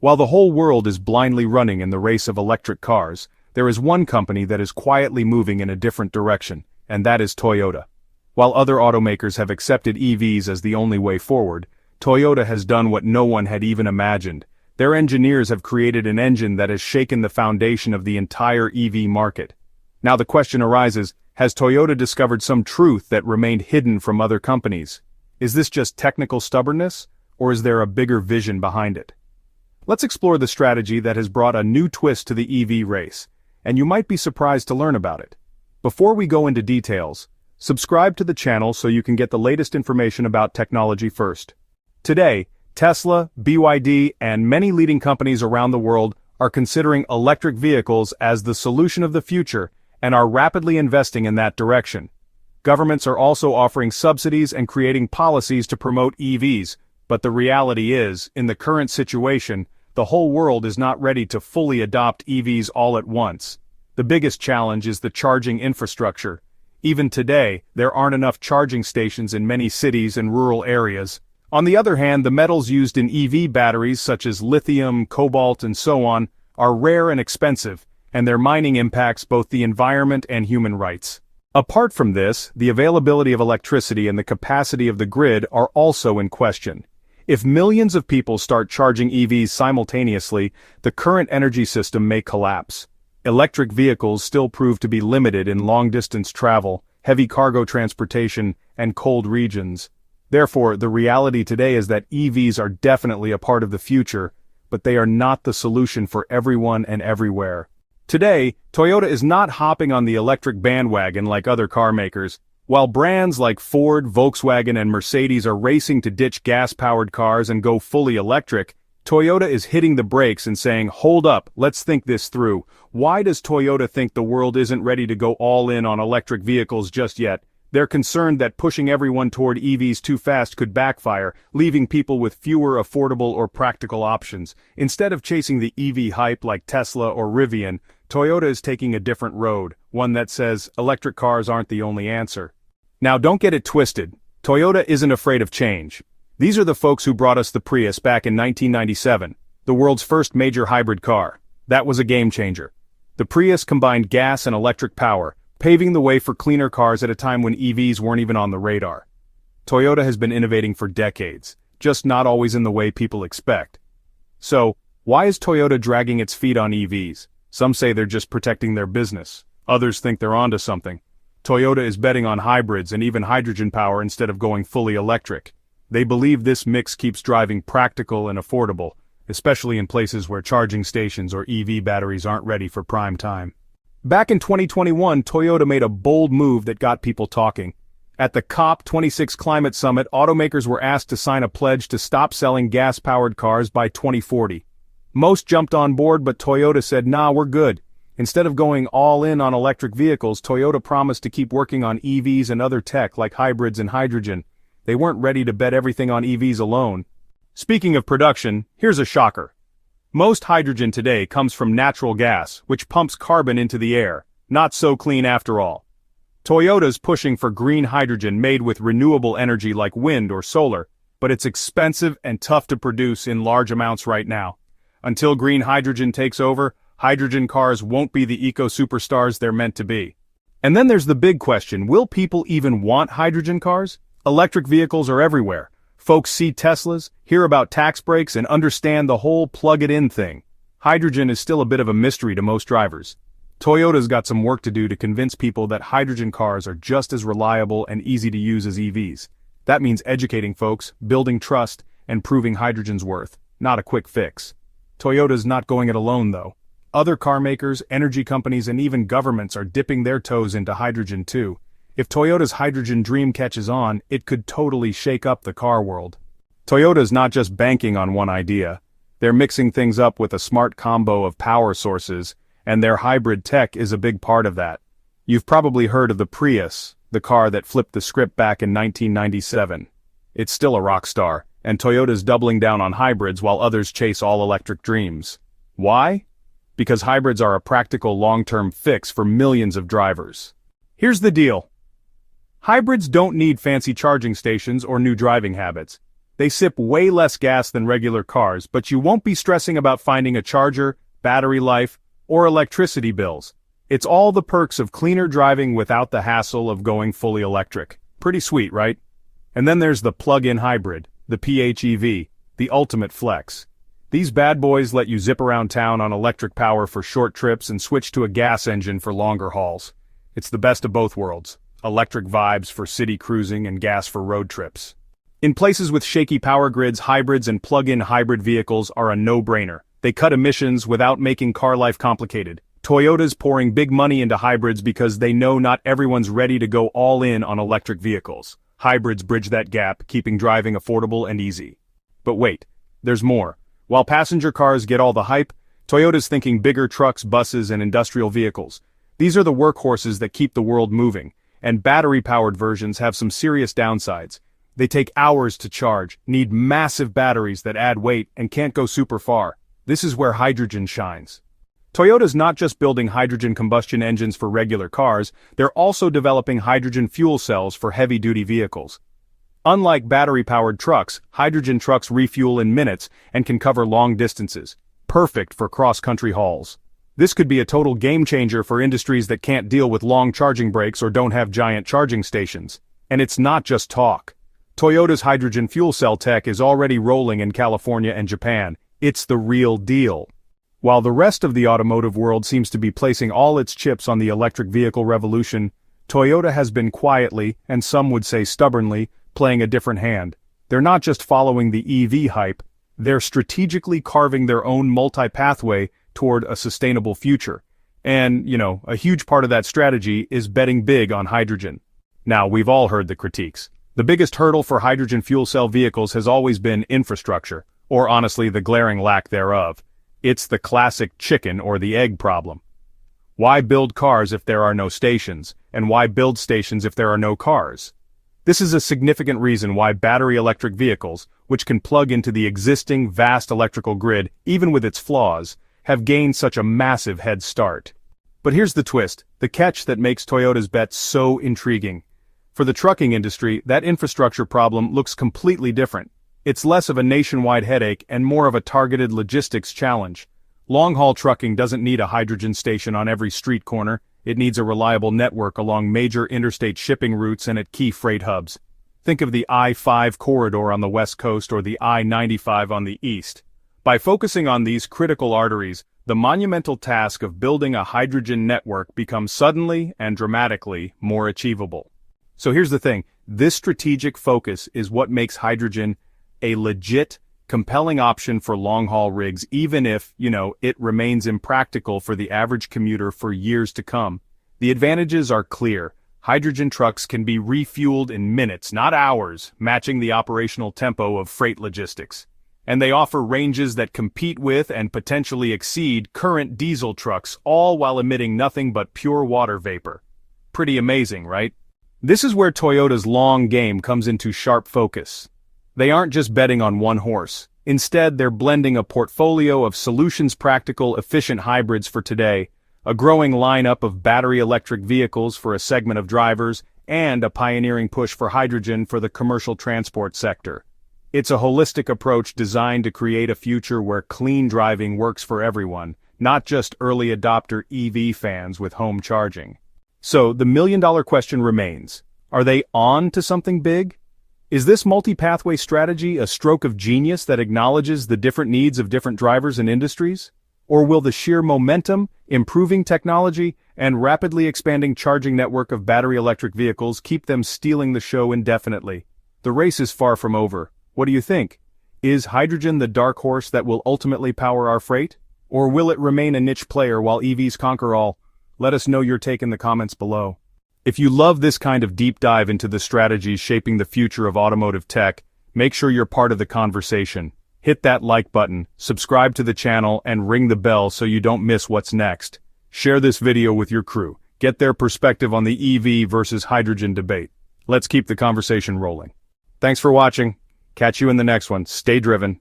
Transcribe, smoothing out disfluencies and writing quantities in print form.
While the whole world is blindly running in the race of electric cars, there is one company that is quietly moving in a different direction, and that is Toyota. While other automakers have accepted EVs as the only way forward, Toyota has done what no one had even imagined. Their engineers have created an engine that has shaken the foundation of the entire EV market. Now the question arises, has Toyota discovered some truth that remained hidden from other companies? Is this just technical stubbornness, or is there a bigger vision behind it? Let's explore the strategy that has brought a new twist to the EV race, and you might be surprised to learn about it. Before we go into details, subscribe to the channel so you can get the latest information about technology first. Today, Tesla, BYD, and many leading companies around the world are considering electric vehicles as the solution of the future and are rapidly investing in that direction. Governments are also offering subsidies and creating policies to promote EVs, but the reality is, in the current situation, the whole world is not ready to fully adopt EVs all at once. The biggest challenge is the charging infrastructure. Even today, there aren't enough charging stations in many cities and rural areas. On the other hand, the metals used in EV batteries such as lithium, cobalt, and so on, are rare and expensive, and their mining impacts both the environment and human rights. Apart from this, the availability of electricity and the capacity of the grid are also in question. If millions of people start charging EVs simultaneously, the current energy system may collapse. Electric vehicles still prove to be limited in long-distance travel, heavy cargo transportation, and cold regions. Therefore, the reality today is that EVs are definitely a part of the future, but they are not the solution for everyone and everywhere. Today, Toyota is not hopping on the electric bandwagon like other car makers. While brands like Ford, Volkswagen, and Mercedes are racing to ditch gas-powered cars and go fully electric, Toyota is hitting the brakes and saying, hold up, let's think this through. Why does Toyota think the world isn't ready to go all in on electric vehicles just yet? They're concerned that pushing everyone toward EVs too fast could backfire, leaving people with fewer affordable or practical options. Instead of chasing the EV hype like Tesla or Rivian, Toyota is taking a different road, one that says electric cars aren't the only answer. Now don't get it twisted, Toyota isn't afraid of change. These are the folks who brought us the Prius back in 1997, the world's first major hybrid car. That was a game changer. The Prius combined gas and electric power, paving the way for cleaner cars at a time when EVs weren't even on the radar. Toyota has been innovating for decades, just not always in the way people expect. So, why is Toyota dragging its feet on EVs? Some say they're just protecting their business. Others think they're onto something. Toyota is betting on hybrids and even hydrogen power instead of going fully electric. They believe this mix keeps driving practical and affordable, especially in places where charging stations or EV batteries aren't ready for prime time. Back in 2021, Toyota made a bold move that got people talking. At the COP26 Climate Summit, automakers were asked to sign a pledge to stop selling gas-powered cars by 2040. Most jumped on board, but Toyota said, nah, we're good. Instead of going all in on electric vehicles, Toyota promised to keep working on EVs and other tech like hybrids and hydrogen. They weren't ready to bet everything on EVs alone. Speaking of production, here's a shocker. Most hydrogen today comes from natural gas, which pumps carbon into the air. Not so clean after all. Toyota's pushing for green hydrogen made with renewable energy like wind or solar, but it's expensive and tough to produce in large amounts right now. Until green hydrogen takes over, hydrogen cars won't be the eco-superstars they're meant to be. And then there's the big question, will people even want hydrogen cars? Electric vehicles are everywhere. Folks see Teslas, hear about tax breaks, and understand the whole plug-it-in thing. Hydrogen is still a bit of a mystery to most drivers. Toyota's got some work to do to convince people that hydrogen cars are just as reliable and easy to use as EVs. That means educating folks, building trust, and proving hydrogen's worth, not a quick fix. Toyota's not going it alone though. Other car makers, energy companies, and even governments are dipping their toes into hydrogen too. If Toyota's hydrogen dream catches on, it could totally shake up the car world. Toyota's not just banking on one idea. They're mixing things up with a smart combo of power sources, and their hybrid tech is a big part of that. You've probably heard of the Prius, the car that flipped the script back in 1997. It's still a rock star, and Toyota's doubling down on hybrids while others chase all-electric dreams. Why? Because hybrids are a practical long-term fix for millions of drivers. Here's the deal. Hybrids don't need fancy charging stations or new driving habits. They sip way less gas than regular cars, but you won't be stressing about finding a charger, battery life, or electricity bills. It's all the perks of cleaner driving without the hassle of going fully electric. Pretty sweet, right? And then there's the plug-in hybrid, the PHEV, the ultimate flex. These bad boys let you zip around town on electric power for short trips and switch to a gas engine for longer hauls. It's the best of both worlds. Electric vibes for city cruising and gas for road trips. In places with shaky power grids, hybrids and plug-in hybrid vehicles are a no-brainer. They cut emissions without making car life complicated. Toyota's pouring big money into hybrids because they know not everyone's ready to go all in on electric vehicles. Hybrids bridge that gap, keeping driving affordable and easy. But wait, there's more. While passenger cars get all the hype, Toyota's thinking bigger trucks, buses, and industrial vehicles. These are the workhorses that keep the world moving, and battery-powered versions have some serious downsides. They take hours to charge, need massive batteries that add weight, and can't go super far. This is where hydrogen shines. Toyota's not just building hydrogen combustion engines for regular cars, they're also developing hydrogen fuel cells for heavy-duty vehicles. Unlike battery-powered trucks, hydrogen trucks refuel in minutes and can cover long distances, perfect for cross-country hauls. This could be a total game-changer for industries that can't deal with long charging breaks or don't have giant charging stations. And it's not just talk. Toyota's hydrogen fuel cell tech is already rolling in California and Japan. It's the real deal. While the rest of the automotive world seems to be placing all its chips on the electric vehicle revolution, Toyota has been quietly, and some would say stubbornly, playing a different hand. They're not just following the EV hype, they're strategically carving their own multi-pathway toward a sustainable future. And, a huge part of that strategy is betting big on hydrogen. Now, we've all heard the critiques. The biggest hurdle for hydrogen fuel cell vehicles has always been infrastructure, or honestly the glaring lack thereof. It's the classic chicken or the egg problem. Why build cars if there are no stations, and why build stations if there are no cars? This is a significant reason why battery electric vehicles, which can plug into the existing vast electrical grid, even with its flaws, have gained such a massive head start. But here's the twist, the catch that makes Toyota's bet so intriguing. For the trucking industry, that infrastructure problem looks completely different. It's less of a nationwide headache and more of a targeted logistics challenge. Long-haul trucking doesn't need a hydrogen station on every street corner. It needs a reliable network along major interstate shipping routes and at key freight hubs. Think of the I-5 corridor on the west coast or the I-95 on the east. By focusing on these critical arteries, the monumental task of building a hydrogen network becomes suddenly and dramatically more achievable. So here's the thing, this strategic focus is what makes hydrogen a legit, compelling option for long-haul rigs, even if, it remains impractical for the average commuter for years to come. The advantages are clear. Hydrogen trucks can be refueled in minutes, not hours, matching the operational tempo of freight logistics. And they offer ranges that compete with and potentially exceed current diesel trucks, all while emitting nothing but pure water vapor. Pretty amazing, right? This is where Toyota's long game comes into sharp focus. They aren't just betting on one horse. Instead, they're blending a portfolio of solutions-practical, efficient hybrids for today, a growing lineup of battery electric vehicles for a segment of drivers, and a pioneering push for hydrogen for the commercial transport sector. It's a holistic approach designed to create a future where clean driving works for everyone, not just early adopter EV fans with home charging. So, the million-dollar question remains, are they on to something big? Is this multi-pathway strategy a stroke of genius that acknowledges the different needs of different drivers and industries? Or will the sheer momentum, improving technology, and rapidly expanding charging network of battery electric vehicles keep them stealing the show indefinitely? The race is far from over. What do you think? Is hydrogen the dark horse that will ultimately power our freight? Or will it remain a niche player while EVs conquer all? Let us know your take in the comments below. If you love this kind of deep dive into the strategies shaping the future of automotive tech, make sure you're part of the conversation. Hit that like button, subscribe to the channel, and ring the bell so you don't miss what's next. Share this video with your crew. Get their perspective on the EV versus hydrogen debate. Let's keep the conversation rolling. Thanks for watching. Catch you in the next one. Stay driven.